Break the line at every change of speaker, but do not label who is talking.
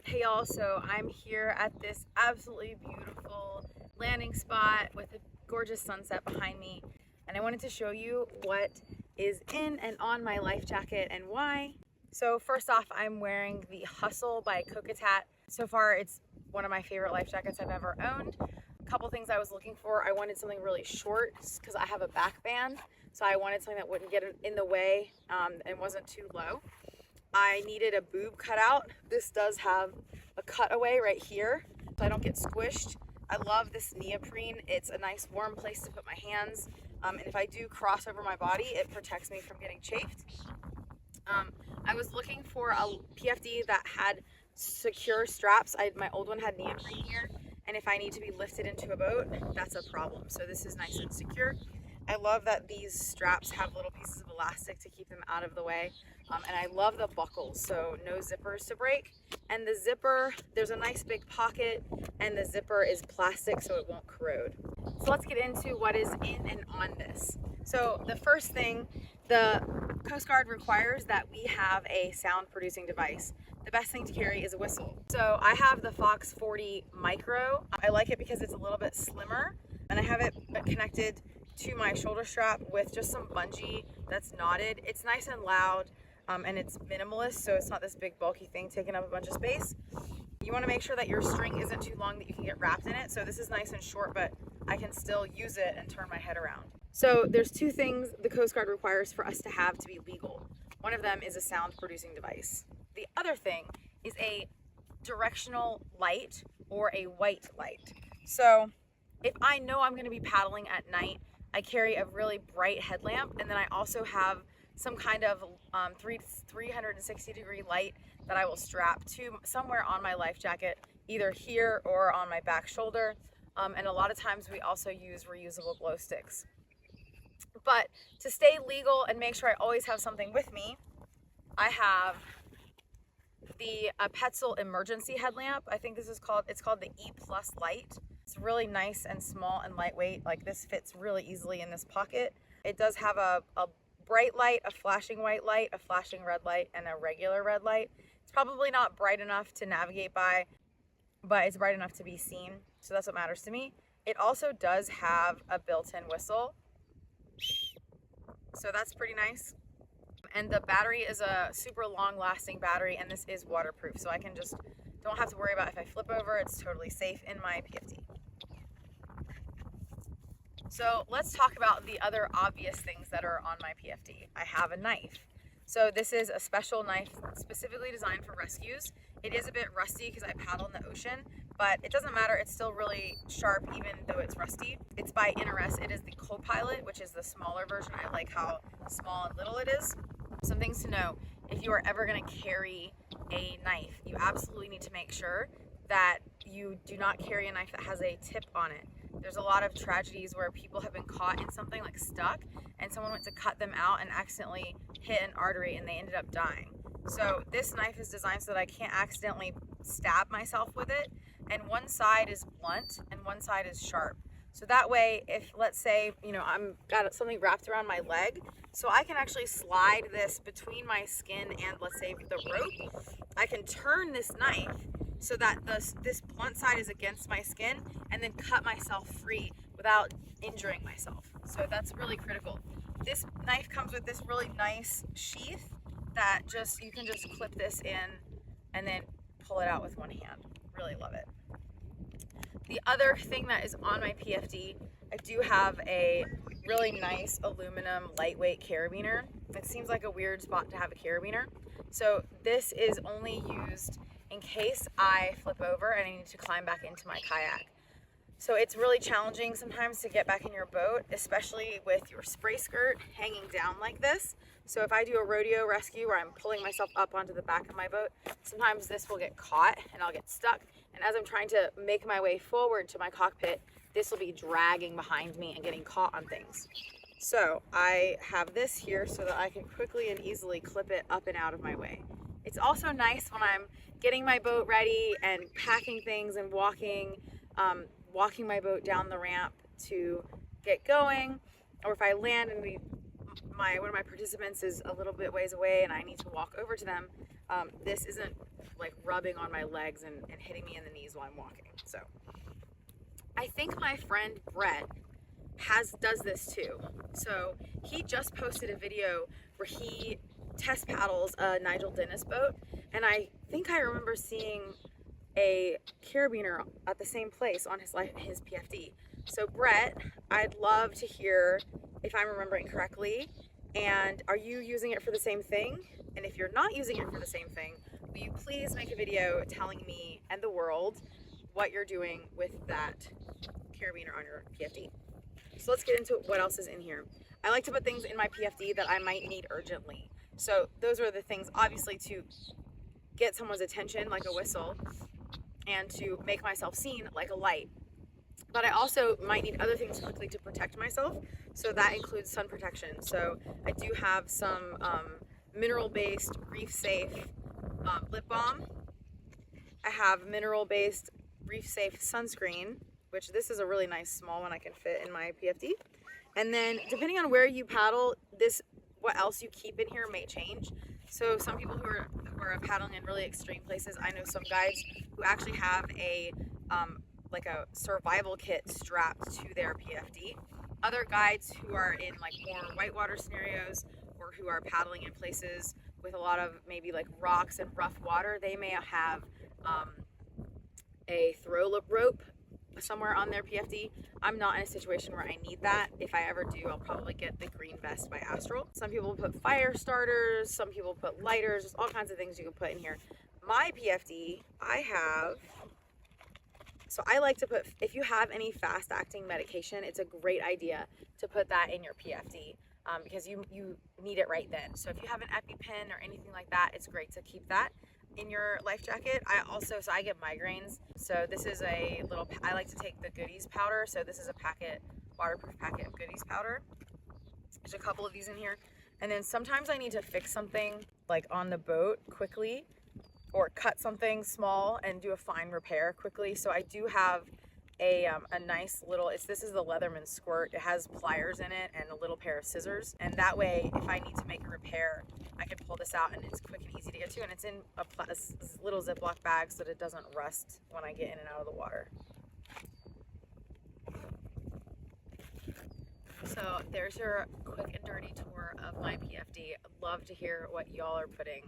Hey y'all, so I'm here at this absolutely beautiful landing spot with a gorgeous sunset behind me, and I wanted to show you what is in and on my life jacket and why. So first off, I'm wearing the Hustle by Kokatat. So far it's one of my favorite life jackets I've ever owned. A couple things I was looking for: I wanted something really short because I have a back band, so I wanted something that wouldn't get in the way and wasn't too low. I needed a boob cutout. This does have a cutaway right here, so I don't get squished. I love this neoprene. It's a nice warm place to put my hands. And if I do cross over my body, it protects me from getting chafed. I was looking for a PFD that had secure straps. My old one had neoprene here, and if I need to be lifted into a boat, that's a problem. So this is nice and secure. I love that these straps have little pieces of elastic to keep them out of the way. And I love the buckles, so no zippers to break. And the zipper, there's a nice big pocket, and the zipper is plastic so it won't corrode. So let's get into what is in and on this. So the first thing, the Coast Guard requires that we have a sound producing device. The best thing to carry is a whistle. So I have the Fox 40 Micro. I like it because it's a little bit slimmer, and I have it connected to my shoulder strap with just some bungee that's knotted. It's nice and loud, and it's minimalist, so it's not this big bulky thing taking up a bunch of space. You want to make sure that your string isn't too long that you can get wrapped in it. So this is nice and short, but I can still use it and turn my head around. So there's two things the Coast Guard requires for us to have to be legal. One of them is a sound producing device. The other thing is a directional light or a white light. So if I know I'm going to be paddling at night, I carry a really bright headlamp, and then I also have some kind of 360-degree light that I will strap to somewhere on my life jacket, either here or on my back shoulder. And a lot of times we also use reusable glow sticks. But to stay legal and make sure I always have something with me, I have the Petzl emergency headlamp. I think it's called the E Plus light. It's really nice and small and lightweight. Like, this fits really easily in this pocket. It does have a bright light, a flashing white light, a flashing red light, and a regular red light. It's probably not bright enough to navigate by, but it's bright enough to be seen. So that's what matters to me. It also does have a built-in whistle, so that's pretty nice. And the battery is a super long-lasting battery, and this is waterproof, so I can just don't have to worry about if I flip over. It's totally safe in my PFD. So let's talk about the other obvious things that are on my PFD. I have a knife. So this is a special knife specifically designed for rescues. It is a bit rusty because I paddle in the ocean, but it doesn't matter. It's still really sharp even though it's rusty. It's by InterS. It is the Co-Pilot, which is the smaller version. I like how small and little it is. Some things to know: if you are ever going to carry a knife, you absolutely need to make sure that you do not carry a knife that has a tip on it. There's a lot of tragedies where people have been caught in something like stuck, and someone went to cut them out and accidentally hit an artery and they ended up dying. So this knife is designed so that I can't accidentally stab myself with it, and one side is blunt and one side is sharp. So that way, if, let's say, I'm got something wrapped around my leg, so I can actually slide this between my skin and, let's say, the rope. I can turn this knife so that this blunt side is against my skin, and then cut myself free without injuring myself. So that's really critical. This knife comes with this really nice sheath that you can just clip this in and then pull it out with one hand. Really love it. The other thing that is on my PFD, I do have a really nice aluminum lightweight carabiner. It seems like a weird spot to have a carabiner. So this is only used in case I flip over and I need to climb back into my kayak. So it's really challenging sometimes to get back in your boat, especially with your spray skirt hanging down like this. So if I do a rodeo rescue where I'm pulling myself up onto the back of my boat, sometimes this will get caught and I'll get stuck. And as I'm trying to make my way forward to my cockpit, this will be dragging behind me and getting caught on things. So I have this here so that I can quickly and easily clip it up and out of my way. It's also nice when I'm getting my boat ready and packing things and walking my boat down the ramp to get going, or if I land and one of my participants is a little bit ways away and I need to walk over to them. This isn't like rubbing on my legs and hitting me in the knees while I'm walking. So I think my friend Brett does this too. So he just posted a video where he test paddles a Nigel Dennis boat, and I think I remember seeing a carabiner at the same place on his PFD. So Brett, I'd love to hear if I'm remembering correctly, and are you using it for the same thing? And if you're not using it for the same thing, will you please make a video telling me and the world what you're doing with that carabiner on your PFD? So let's get into what else is in here. I like to put things in my PFD that I might need urgently. So those are the things, obviously, to get someone's attention, like a whistle, and to make myself seen, like a light. But I also might need other things quickly to protect myself. So that includes sun protection. So I do have some mineral-based, reef-safe lip balm. I have mineral-based, reef-safe sunscreen, which this is a really nice small one I can fit in my PFD. And then depending on where you paddle, what else you keep in here may change. So some people who are paddling in really extreme places, I know some guides who actually have a like a survival kit strapped to their PFD. Other guides who are in like more whitewater scenarios or who are paddling in places with a lot of maybe like rocks and rough water, they may have a throw rope somewhere on their PFD. I'm not in a situation where I need that. If I ever do, I'll probably get the green vest by Astral. Some people put fire starters, some people put lighters, there's all kinds of things you can put in here. My PFD, so I like to put, if you have any fast acting medication, it's a great idea to put that in your PFD because you need it right then. So if you have an EpiPen or anything like that, it's great to keep that in your life jacket. So I get migraines. So this is I like to take the Goodies powder. So this is a waterproof packet of Goodies powder. There's a couple of these in here. And then sometimes I need to fix something like on the boat quickly, or cut something small and do a fine repair quickly. So I do have a nice little, this is the Leatherman squirt. It has pliers in it and a little pair of scissors. And that way, if I need to make a repair, I can pull this out and it's quick and easy to get to. And it's in a little Ziploc bag so that it doesn't rust when I get in and out of the water. So there's your quick and dirty tour of my PFD. I'd love to hear what y'all are putting